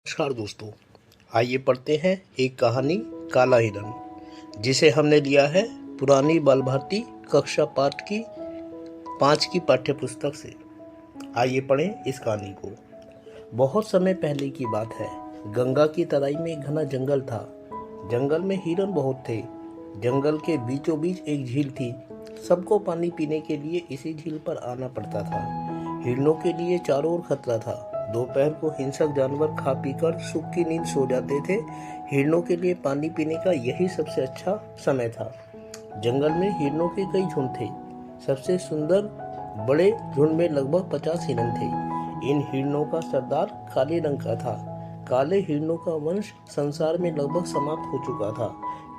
नमस्कार दोस्तों, आइए पढ़ते हैं एक कहानी काला हिरन, जिसे हमने लिया है पुरानी बाल भारती कक्षा पाठ की 5 की पाठ्य पुस्तक से। आइए पढ़ें इस कहानी को। बहुत समय पहले की बात है। गंगा की तराई में एक घना जंगल था। जंगल में हिरन बहुत थे। जंगल के बीचों बीच एक झील थी। सबको पानी पीने के लिए इसी झील पर आना पड़ता था। हिरनों के लिए चारों ओर खतरा था। दोपहर को हिंसक जानवर खा पीकर सुख की नींद सो जाते थे। हिरनों के लिए पानी पीने का यही सबसे अच्छा समय था। जंगल में हिरनों के कई झुंड थे। सबसे सुंदर बड़े झुंड में लगभग 50 हिरन थे। इन हिरनों का सरदार काले रंग का था। काले हिरनों का वंश संसार में लगभग समाप्त हो चुका था।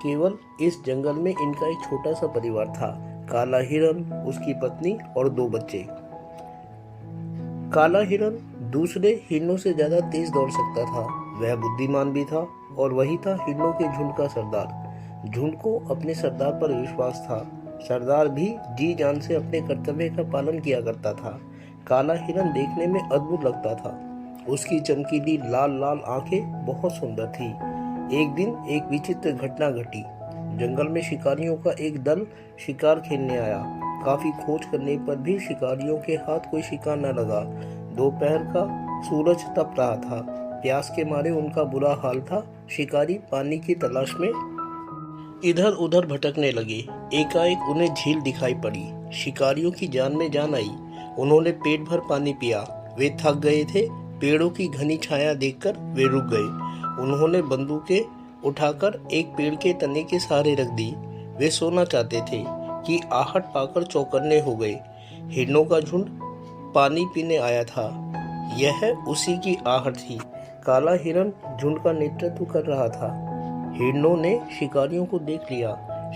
केवल इस जंगल में इनका एक छोटा सा परिवार था। काला हिरन, उसकी पत्नी और 2 बच्चे। काला हिरन दूसरे हिरनों से ज्यादा तेज दौड़ सकता था। वह बुद्धिमान भी था और वही था हिरनों के झुंड का सरदार। झुंड को अपने सरदार पर विश्वास था। सरदार भी जी जान से अपने कर्तव्य का पालन किया करता था। काला हिरन देखने में अद्भुत लगता था। उसकी चमकीली लाल लाल आंखें बहुत सुंदर थी। एक दिन एक विचित्र घटना घटी। जंगल में शिकारियों का एक दल शिकार खेलने आया। काफी खोज करने पर भी शिकारियों के हाथ कोई शिकार न लगा। दोपहर का सूरज तप रहा था। प्यास के मारे उनका बुरा हाल था। शिकारी पानी की तलाश में इधर उधर भटकने लगे। एकाएक उन्हें झील दिखाई पड़ी। शिकारियों की जान में जान आई। उन्होंने पेट भर पानी पिया। वे थक गए थे। पेड़ों की घनी छाया देखकर वे रुक गए। उन्होंने बंदूकें उठाकर एक पेड़ के तने के सहारे रख दी। वे सोना चाहते थे कि आहट पाकर चौकन्ने हो गए। हिरनों का झुंड पानी पीने आया था। यह उसी की आहट थी। काला हिरन झुंड का नेतृत्व कर रहा था। हिरनों ने शिकारियों को देख लिया।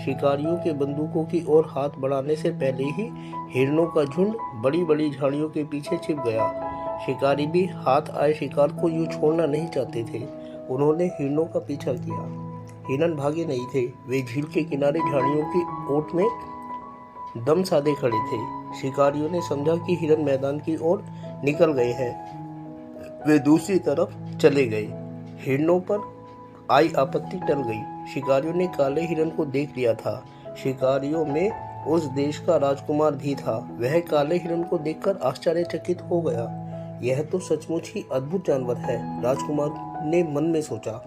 शिकारियों के बंदूकों की ओर हाथ बढ़ाने से पहले ही हिरनों का झुंड बड़ी बड़ी झाड़ियों के पीछे छिप गया। शिकारी भी हाथ आए शिकार को यूं छोड़ना नहीं चाहते थे। उन्होंने हिरनों का पीछा किया। हिरन भागे नहीं थे। वे झील के किनारे झाड़ियों की ओट में दम साधे खड़े थे। शिकारियों ने समझा कि हिरन मैदान की ओर निकल गए हैं। वे दूसरी तरफ चले गए। हिरनों पर आई आपत्ति टल गई। शिकारियों ने काले हिरन को देख लिया था। शिकारियों में उस देश का राजकुमार भी था। वह काले हिरन को देखकर आश्चर्यचकित हो गया। यह तो सचमुच ही अद्भुत जानवर है, राजकुमार ने मन में सोचा।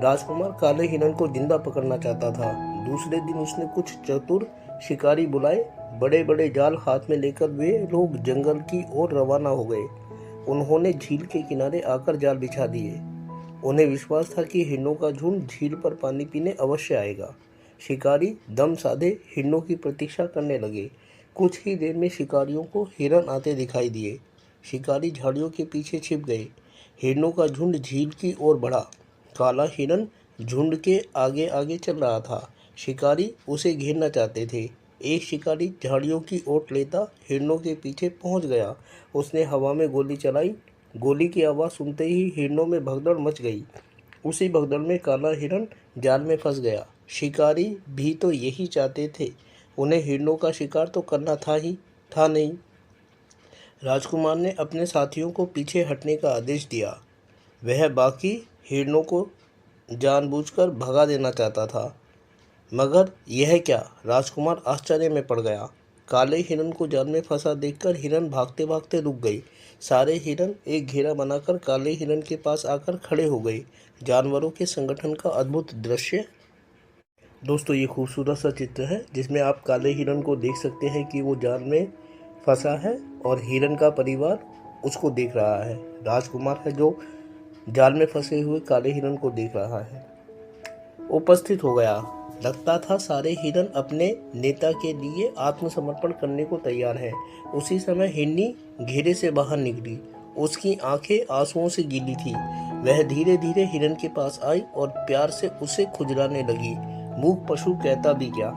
राजकुमार काले हिरन को जिंदा पकड़ना चाहता था। दूसरे दिन उसने कुछ चतुर शिकारी बुलाए। बड़े बड़े जाल हाथ में लेकर वे लोग जंगल की ओर रवाना हो गए। उन्होंने झील के किनारे आकर जाल बिछा दिए। उन्हें विश्वास था कि हिरनों का झुंड झील पर पानी पीने अवश्य आएगा। शिकारी दम साधे हिरनों की प्रतीक्षा करने लगे। कुछ ही देर में शिकारियों को हिरन आते दिखाई दिए। शिकारी झाड़ियों के पीछे छिप गए। हिरनों का झुंड झील की ओर बढ़ा। काला हिरन झुंड के आगे आगे चल रहा था। शिकारी उसे घेरना चाहते थे। एक शिकारी झाड़ियों की ओट लेता हिरनों के पीछे पहुंच गया। उसने हवा में गोली चलाई। गोली की आवाज़ सुनते ही हिरनों में भगदड़ मच गई। उसी भगदड़ में काला हिरन जाल में फंस गया। शिकारी भी तो यही चाहते थे। उन्हें हिरनों का शिकार तो करना था नहीं। राजकुमार ने अपने साथियों को पीछे हटने का आदेश दिया। वह बाकी हिरनों को जानबूझकर भगा देना चाहता था। मगर यह क्या? राजकुमार आश्चर्य में पड़ गया। काले हिरन को जाल में फंसा देखकर हिरन भागते भागते रुक गए। सारे हिरन एक घेरा बनाकर काले हिरन के पास आकर खड़े हो गए। जानवरों के संगठन का अद्भुत दृश्य। दोस्तों, ये खूबसूरत सा चित्र है जिसमें आप काले हिरन को देख सकते हैं कि वो जाल में फंसा है और हिरन का परिवार उसको देख रहा है। राजकुमार है जो जाल में फंसे हुए काले हिरन को देख रहा है। उपस्थित हो गया। लगता था सारे हिरन अपने नेता के लिए आत्मसमर्पण करने को तैयार हैं। उसी समय हिरनी घेरे से बाहर निकली। उसकी आंखें आंसुओं से गीली थी। वह धीरे धीरे हिरन के पास आई और प्यार से उसे खुजलाने लगी। मूक पशु कहता भी क्या।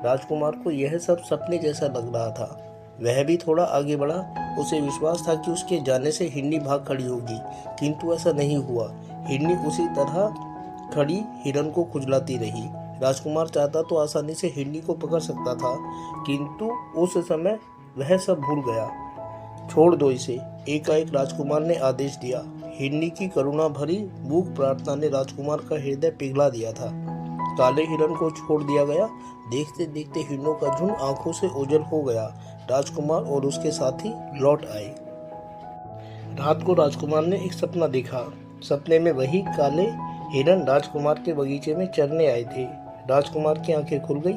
राजकुमार को यह सब सपने जैसा लग रहा था। वह भी थोड़ा आगे बढ़ा। उसे विश्वास था कि उसके जाने से हिरनी भाग खड़ी होगी, किंतु ऐसा नहीं हुआ। हिरनी उसी तरह खड़ी हिरन को खुजलाती रही। राजकुमार चाहता तो आसानी से हिरनी को पकड़ सकता था, किंतु उस समय वह सब भूल गया। छोड़ दो इसे, एकाएक राजकुमार ने आदेश दिया। हिरनी की करुणा भरी मूक प्रार्थना ने राजकुमार का हृदय पिघला दिया था। काले हिरण को छोड़ दिया गया। देखते देखते हिरणों का झुंड आंखों से ओझल हो गया। राजकुमार और उसके साथी लौट आए। रात को राजकुमार ने एक सपना देखा। सपने में वही काले हिरण राजकुमार के बगीचे में चरने आए थे। राजकुमार की आंखें खुल गई।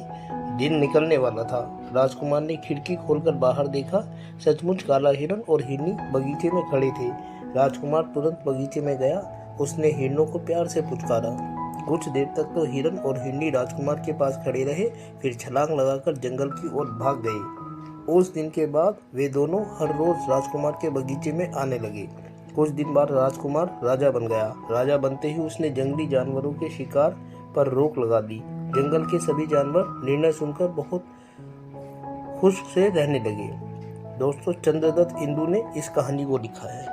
दिन निकलने वाला था। राजकुमार ने खिड़की खोलकर बाहर देखा। सचमुच काला हिरण और हिरनी बगीचे में खड़े थे। राजकुमार तुरंत बगीचे में गया। उसने हिरणों को प्यार से पुचकारा। कुछ देर तक तो हिरण और हिरनी राजकुमार के पास खड़े रहे, फिर छलांग लगाकर जंगल की ओर भाग गए। उस दिन के बाद वे दोनों हर रोज राजकुमार के बगीचे में आने लगे। कुछ दिन बाद राजकुमार राजा बन गया। राजा बनते ही उसने जंगली जानवरों के शिकार पर रोक लगा दी। जंगल के सभी जानवर निर्णय सुनकर बहुत खुश से रहने लगे। दोस्तों, चंद्रदत्त इंदु ने इस कहानी को लिखा है।